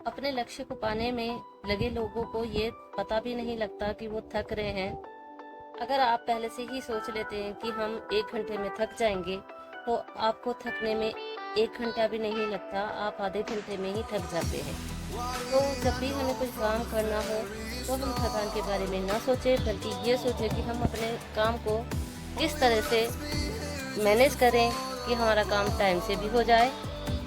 अपने लक्ष्य को पाने में लगे लोगों को ये पता भी नहीं लगता कि वो थक रहे हैं। अगर आप पहले से ही सोच लेते हैं कि हम 1 घंटे में थक जाएंगे, तो आपको थकने में 1 घंटा भी नहीं लगता, आप आधे घंटे में ही थक जाते हैं। तो जब भी हमें कोई काम करना हो तो हम थकान के बारे में ना सोचें, बल्कि ये सोचें कि हम अपने काम को किस तरह से मैनेज करें कि हमारा काम टाइम से भी हो जाए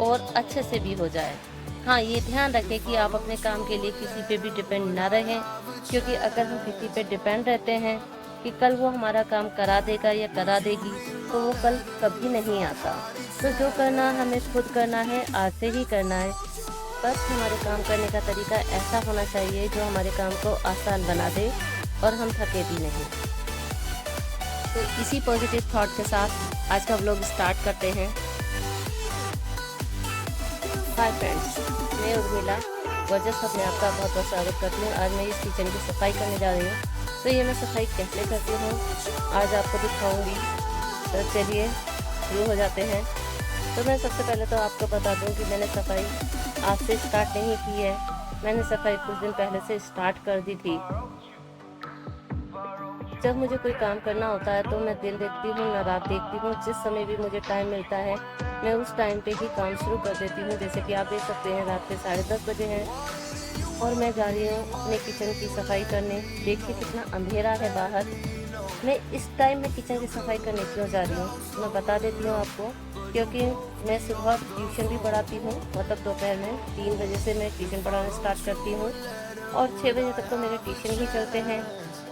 और अच्छे से भी हो जाए। हाँ, ये ध्यान रखें कि आप अपने काम के लिए किसी पे भी डिपेंड ना रहें, क्योंकि अगर हम किसी पे डिपेंड रहते हैं कि कल वो हमारा काम करा देगा या करा देगी, तो वो कल कभी नहीं आता। तो जो करना हमें खुद करना है, आज से ही करना है। बस हमारे काम करने का तरीका ऐसा होना चाहिए जो हमारे काम को आसान बना दे और हम थके भी नहीं। तो इसी पॉजिटिव थॉट के साथ आज का व्लॉग स्टार्ट करते हैं। हाय फ्रेंड्स, मैं उर्मिला वर्जस अपने आपका बहुत बहुत स्वागत करती हूँ। आज मैं इस किचन की सफाई करने जा रही हूँ। तो ये मैं सफाई कैसे करती हूँ आज आपको दिखाऊंगी। तो चलिए शुरू हो जाते हैं। तो मैं सबसे पहले तो आपको बता दूं कि मैंने सफाई आज से स्टार्ट नहीं की है। मैंने सफाई कुछ दिन पहले से स्टार्ट कर दी थी। जब मुझे कोई काम करना होता है तो मैं दिन देखती हूँ ना रात देखती हूँ, जिस समय भी मुझे टाइम मिलता है मैं उस टाइम पे ही काम शुरू कर देती हूँ। जैसे कि आप देख सकते हैं रात के 10:30 बजे हैं और मैं जा रही हूँ अपने किचन की सफाई करने। देखिए कितना अंधेरा है बाहर। मैं इस टाइम में किचन की सफाई करने क्यों जा रही हूँ मैं बता देती हूँ आपको। क्योंकि मैं सुबह ट्यूशन भी पढ़ाती हूँ, मतलब दोपहर में 3 बजे से मैं ट्यूशन पढ़ाना स्टार्ट करती हूँ और 6 बजे तक तो मेरे ट्यूशन ही चलते हैं।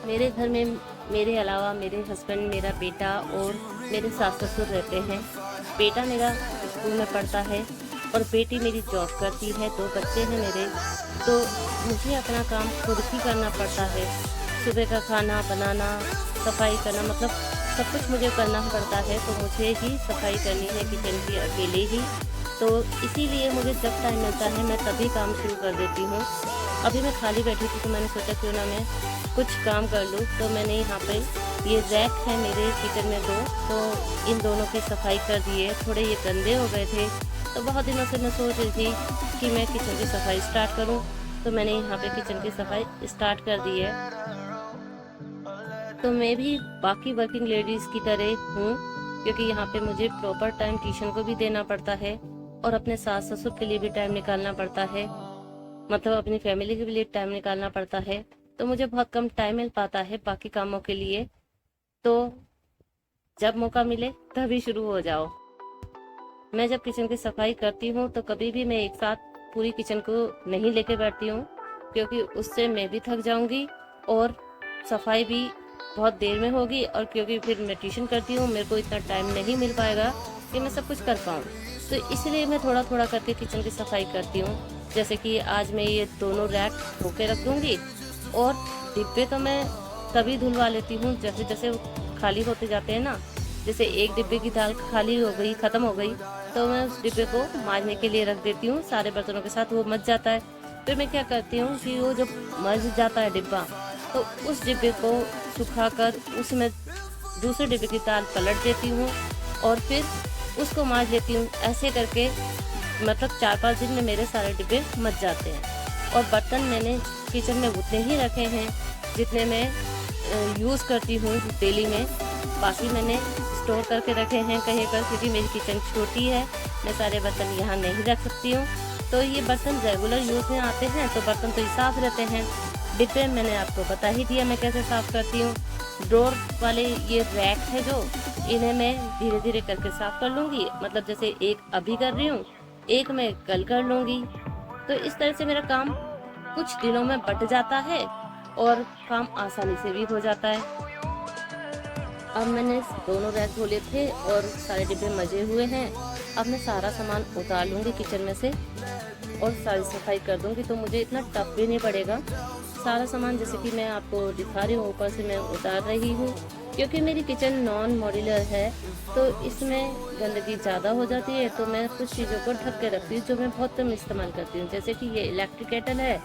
मेरे घर में मेरे अलावा मेरे हस्बैंड, मेरा बेटा और मेरे सास ससुर रहते हैं। बेटा मेरा स्कूल में पढ़ता है और बेटी मेरी जॉब करती है। 2 बच्चे हैं मेरे। तो मुझे अपना काम खुद ही करना पड़ता है। सुबह का खाना बनाना, सफाई करना, मतलब सब कुछ मुझे करना पड़ता है। तो मुझे ही सफाई करनी है किचन की अकेले ही। तो इसीलिए मुझे जब टाइम मिलता है मैं तभी काम शुरू कर देती हूँ। अभी मैं खाली बैठी थी तो मैंने सोचा क्यों ना मैं कुछ काम कर लूँ। तो मैंने यहाँ पे ये रैक है मेरे किचन में 2, तो इन दोनों की सफाई कर दी है। थोड़े ये गंदे हो गए थे तो बहुत दिनों से मैं सोच रही थी कि मैं किचन की सफाई स्टार्ट करूँ। तो मैंने यहाँ पे किचन की सफाई स्टार्ट कर दी है। तो मैं भी बाकी वर्किंग लेडीज की तरह हूँ, क्योंकि यहाँ पे मुझे प्रॉपर टाइम ट्यूशन को भी देना पड़ता है और अपने सास ससुर के लिए भी टाइम निकालना पड़ता है, मतलब अपनी फैमिली के लिए टाइम निकालना पड़ता है। तो मुझे बहुत कम टाइम मिल पाता है बाकी कामों के लिए। तो जब मौका मिले तभी शुरू हो जाओ। मैं जब किचन की सफाई करती हूँ तो कभी भी मैं एक साथ पूरी किचन को नहीं लेके बैठती हूँ, क्योंकि उससे मैं भी थक जाऊंगी और सफाई भी बहुत देर में होगी। और क्योंकि फिर मैं ट्यूशन करती हूँ, मेरे को इतना टाइम नहीं मिल पाएगा कि मैं सब कुछ कर पाऊँ। तो इसलिए मैं थोड़ा थोड़ा करके किचन की सफाई करती हूँ। जैसे कि आज मैं ये दोनों रैक धो के रख दूंगी और डिब्बे तो मैं तभी धुलवा लेती हूँ जैसे जैसे खाली होते जाते हैं ना। जैसे एक डिब्बे की दाल खाली हो गई, खत्म हो गई, तो मैं उस डिब्बे को मांजने के लिए रख देती हूँ सारे बर्तनों के साथ। वो मच जाता है। फिर मैं क्या करती हूँ कि वो जब मच जाता है डिब्बा, तो उस डिब्बे को सुखाकर उसमें दूसरे डिब्बे की दाल पलट देती हूँ और फिर उसको मांज लेती हूँ। ऐसे करके मतलब 4-5 दिन में मेरे सारे डिब्बे मच जाते हैं। और बर्तन मैंने किचन में उतने ही रखे हैं जितने मैं यूज़ करती हूँ डेली में। बाकी मैंने स्टोर करके रखे हैं कहीं पर, क्योंकि मेरी किचन छोटी है, मैं सारे बर्तन यहाँ नहीं रख सकती हूँ। तो ये बर्तन रेगुलर यूज़ में आते हैं तो बर्तन तो साफ रहते हैं। डिब्बे मैंने आपको बता ही दिया मैं कैसे साफ़ करती हूँ। ड्रॉर वाले ये रैक है जो, इन्हें मैं धीरे धीरे करके साफ कर लूँगी। मतलब जैसे एक अभी कर रही हूँ, एक मैं कल कर लूँगी। तो इस तरह से मेरा काम कुछ दिनों में बट जाता है और काम आसानी से भी हो जाता है। अब मैंने दोनों रैक धोले थे और सारे डिब्बे मजे हुए हैं। अब मैं सारा सामान उतार लूँगी किचन में से और सारी सफाई कर दूँगी, तो मुझे इतना टफ भी नहीं पड़ेगा। सारा सामान जैसे कि मैं आपको दिखा रही हूँ ऊपर से मैं उतार रही हूँ, क्योंकि मेरी किचन नॉन मॉड्यूलर है तो इसमें गंदगी ज़्यादा हो जाती है। तो मैं कुछ चीज़ों को ढक के रखती हूँ जो मैं बहुत कम इस्तेमाल करती हूँ। जैसे कि ये इलेक्ट्रिक केटल है,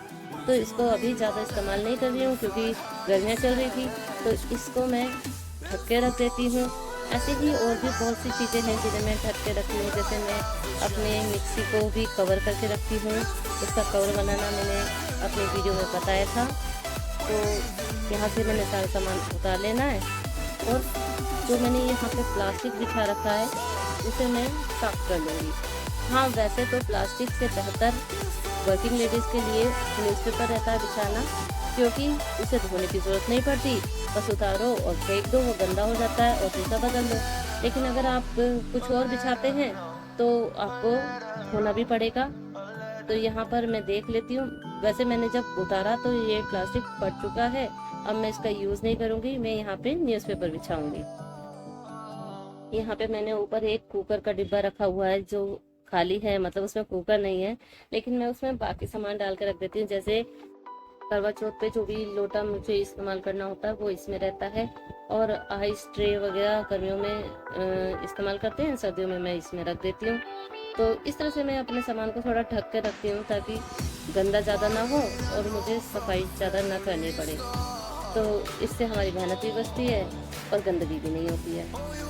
तो इसको अभी ज़्यादा इस्तेमाल नहीं कर रही हूँ क्योंकि गर्मियाँ चल रही थी, तो इसको मैं ढक के रख देती हूँ। ऐसे ही और भी बहुत सी चीज़ें हैं जिन्हें मैं ढक के रखती हूँ। जैसे मैं अपने मिक्सी को भी कवर करके रखती हूँ। उसका कवर बनाना मैंने अपनी वीडियो में बताया था। तो यहाँ से मैंने सारा सामान उतार लेना है और जो मैंने यहाँ पे प्लास्टिक बिछा रखा है उसे मैं साफ कर लूँगी। हाँ, वैसे तो प्लास्टिक से बेहतर वर्किंग लेडीज़ के लिए न्यूज़पेपर रहता है बिछाना, क्योंकि उसे धोने की ज़रूरत नहीं पड़ती। बस उतारो और फेंक दो, वो गंदा हो जाता है और दूसरा बदल दो। लेकिन अगर आप कुछ और बिछाते हैं तो आपको धोना भी पड़ेगा। तो यहाँ पर मैं देख लेती हूँ। वैसे मैंने जब उतारा तो ये प्लास्टिक फट चुका है। अब मैं इसका यूज़ नहीं करूँगी, मैं यहाँ पे न्यूज़पेपर बिछाऊँगी। यहाँ पे मैंने ऊपर एक कुकर का डिब्बा रखा हुआ है जो खाली है, मतलब उसमें कुकर नहीं है, लेकिन मैं उसमें बाकी सामान डाल के रख देती हूँ। जैसे करवा चौथ पे जो भी लोटा मुझे इस्तेमाल करना होता है वो इसमें रहता है, और आइस ट्रे वगैरह गर्मियों में इस्तेमाल करते हैं, सर्दियों में मैं इसमें रख देती हूँ। तो इस तरह से मैं अपने सामान को थोड़ा ढक के रखती हूँ ताकि गंदा ज़्यादा ना हो और मुझे सफाई ज़्यादा ना करनी पड़े। तो इससे हमारी मेहनत भी बचती है और गंदगी भी नहीं होती है।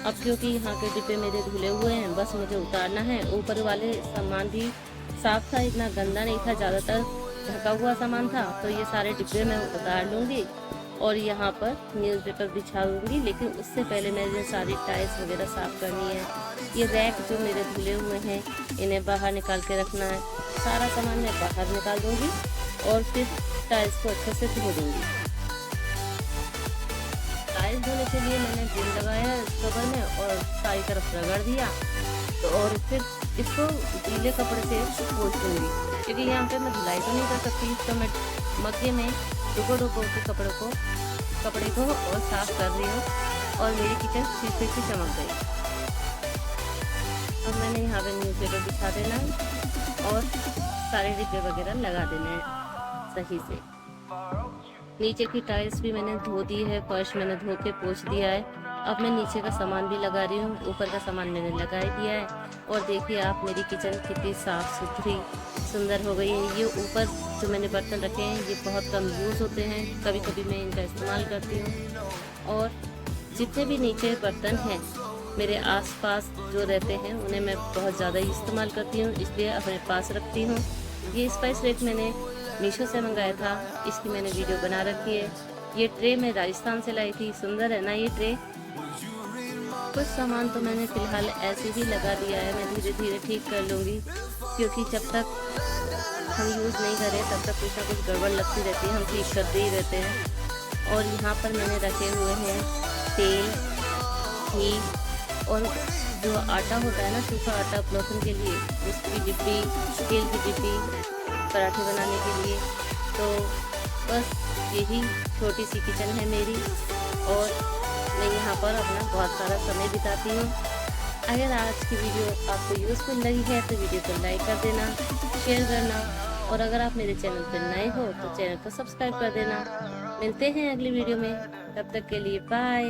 अब क्योंकि यहाँ के डिब्बे मेरे धुले हुए हैं, बस मुझे उतारना है। ऊपर वाले सामान भी साफ था, इतना गंदा नहीं था, ज़्यादातर ढका हुआ सामान था। तो ये सारे डिब्बे मैं उतार लूँगी और यहाँ पर न्यूज़पेपर बिछा दूँगी। लेकिन उससे पहले मेरे सारी टाइल्स वगैरह साफ़ करनी है। ये रैक जो मेरे धुले हुए हैं इन्हें बाहर निकाल के रखना है। सारा सामान मैं बाहर निकाल दूँगी और फिर टाइल्स को अच्छे से धो दूँगी। टाइल्स धोने के लिए मैंने विम लगाया कवर में और सारी तरफ रगड़ दिया। तो और फिर इसको गीले कपड़े से पोंछ दूँगी, क्योंकि यहाँ पे मैं धुलाई तो नहीं कर सकती। तो मैं मग्गे में डुबो के कपड़े को और साफ कर रही हूँ और मेरी किचन फिर से चमक गई। अब मैंने यहाँ पे न्यूज़पेपर बिछा देना है और सारे डिब्बे वगैरह लगा देने हैं सही से। नीचे की टाइल्स भी मैंने धो दी है, फर्श मैंने धो के पोंछ दिया है। अब मैं नीचे का सामान भी लगा रही हूँ, ऊपर का सामान मैंने लगा ही दिया है। और देखिए आप, मेरी किचन कितनी साफ़ सुथरी सुंदर हो गई है। ये ऊपर जो मैंने बर्तन रखे हैं ये बहुत कम यूज़ होते हैं, कभी कभी मैं इनका इस्तेमाल करती हूँ। और जितने भी नीचे बर्तन हैं मेरे आसपास जो रहते हैं उन्हें मैं बहुत ज़्यादा इस्तेमाल करती हूँ, इसलिए अपने पास रखती हूँ। ये स्पाइस रेक मैंने मीशो से मंगाया था, इसकी मैंने वीडियो बना रखी है। ये ट्रे मैं राजस्थान से लाई थी, सुंदर है ना ये ट्रे। कुछ सामान तो मैंने फ़िलहाल ऐसे ही लगा दिया है, मैं धीरे धीरे ठीक कर लूँगी, क्योंकि जब तक हम यूज़ नहीं करें तब तक कुछ ना कुछ गड़बड़ लगती रहती है, हम ठीक करते ही रहते हैं। और यहाँ पर मैंने रखे हुए हैं तेल, घी और जो आटा होता है ना, सूखा आटा पलौसन के लिए, उसकी डिब्बी, तेल की डिब्बी पराठे बनाने के लिए। तो बस यही छोटी सी किचन है मेरी और मैं यहाँ पर अपना बहुत सारा समय बिताती हूँ। अगर आज की वीडियो आपको यूज़फुल लगी है तो वीडियो को लाइक कर देना, शेयर करना, और अगर आप मेरे चैनल पर नए हो तो चैनल को सब्सक्राइब कर देना। मिलते हैं अगली वीडियो में, तब तक के लिए बाय।